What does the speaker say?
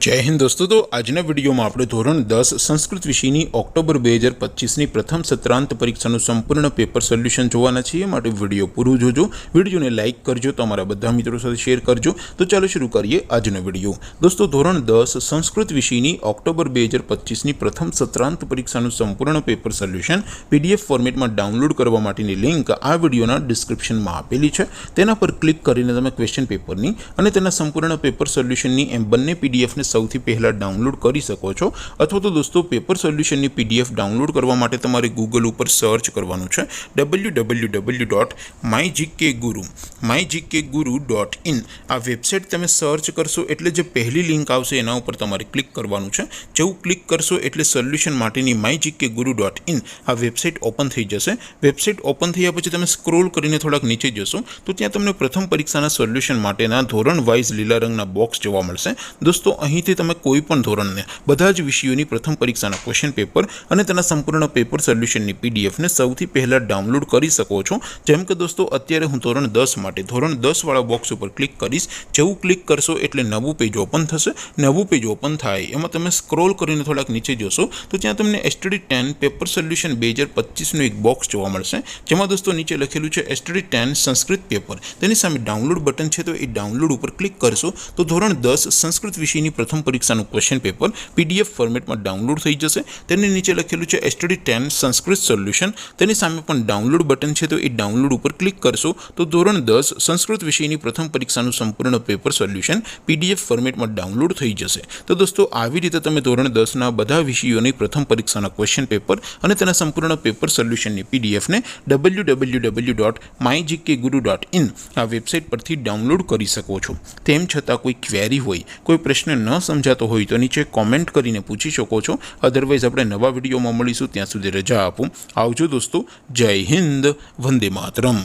जय हिंद दोस्तों। तो આજના વિડીયોમાં આપણે ધોરણ 10 સંસ્કૃત વિષયની ઓક્ટોબર 2025ની પ્રથમ સત્રાંત પરીક્ષાનું સંપૂર્ણ પેપર સોલ્યુશન જોવાના છીએ। માટે વિડીયો પૂરું જોજો, વિડીયોને લાઇક કરજો, તમારા બધા મિત્રો સાથે શેર કરજો। તો ચાલો શરૂ કરીએ આજનો વિડીયો। દોસ્તો ધોરણ 10 સંસ્કૃત વિષયની ઓક્ટોબર 2025ની પ્રથમ સત્રાંત પરીક્ષાનું સંપૂર્ણ પેપર સોલ્યુશન PDF ફોર્મેટમાં ડાઉનલોડ કરવા માટેની લિંક આ વિડીયોના ડિસ્ક્રિપ્શનમાં આપેલી છે। તેના પર ક્લિક કરીને તમે ક્વેશ્ચન પેપરની અને તેના સંપૂર્ણ પેપર સોલ્યુશનની એમ બંને PDF ને સૌથી પહેલા ડાઉનલોડ કરી શકો છો। અથવા તો દોસ્તો પેપર સોલ્યુશનની PDF ડાઉનલોડ કરવા માટે તમારે ગૂગલ ઉપર સર્ચ કરવાનું છે www.mygkguru.in। આ વેબસાઇટ તમે સર્ચ કરશો એટલે જે પહેલી લિંક આવશે એના ઉપર તમારે ક્લિક કરવાનું છે। જેવું ક્લિક કરશો એટલે સોલ્યુશન માટેની mygkguru.in આ વેબસાઇટ ઓપન થઈ જશે। વેબસાઇટ ઓપન થયા પછી તમે સ્ક્રોલ કરીને થોડાક નીચે જશો તો ત્યાં તમને પ્રથમ પરીક્ષાના સોલ્યુશન માટેના ધોરણ વાઇઝ લીલા રંગના બોક્સ જોવા મળશે। दोस्तों અહીંથી તમે કોઈ પણ ધોરણને બધા જ વિષયોની પ્રથમ પરીક્ષાના ક્વેશ્ચન પેપર અને તેના સંપૂર્ણ પેપર સોલ્યુશનની PDF ને સૌથી પહેલા ડાઉનલોડ કરી શકો છો। જેમ કે દોસ્તો અત્યારે હું ધોરણ 10 માટે ધોરણ 10 વાળા બોક્સ ઉપર ક્લિક કરીશ। જેવું ક્લિક કરશો એટલે નવું પેજ ઓપન થશે। નવું પેજ ઓપન થાય એમાં તમે સ્ક્રોલ કરીને થોડાક નીચે જશો તો ત્યાં તમને STD10 પેપર સોલ્યુશન 2025 નું એક બોક્સ જોવા મળશે। જેમાં દોસ્તો નીચે લખેલું છે STD10 સંસ્કૃત પેપર। તેની સામે ડાઉનલોડ બટન છે તો એ ડાઉનલોડ ઉપર ક્લિક કરશો તો ધોરણ 10 સંસ્કૃત વિષયની પ્રથમ પરીક્ષાનું ક્વેશ્ચન પેપર PDF ફોર્મેટમાં ડાઉનલોડ થઈ જશે। તેની નીચે લખેલું છે STD10 સંસ્કૃત સોલ્યુશન। તેની સામે પણ ડાઉનલોડ બટન છે તો એ ડાઉનલોડ ઉપર ક્લિક કરશો તો ધોરણ 10 સંસ્કૃત વિષયની પ્રથમ પરીક્ષાનું સંપૂર્ણ પેપર સોલ્યુશન PDF ફોર્મેટમાં ડાઉનલોડ થઈ જશે। તો દોસ્તો આવી રીતે તમે ધોરણ 10 ના બધા વિષયોની પ્રથમ પરીક્ષાના ક્વેશ્ચન પેપર અને તેના સંપૂર્ણ પેપર સોલ્યુશનની PDF ને www.mygkguru.in આ વેબસાઇટ પરથી ડાઉનલોડ કરી શકો છો। તેમ છતાં કોઈ ક્વેરી હોય, કોઈ પ્રશ્ન ન સમજાતો હોય તો નીચે કોમેન્ટ કરીને પૂછી શકો છો। અધરવાઇઝ આપણે નવા વિડીયોમાં મળીશું, ત્યાં સુધી રજા આપો। આવજો દોસ્તો। જય હિન્દ, વંદે માતરમ।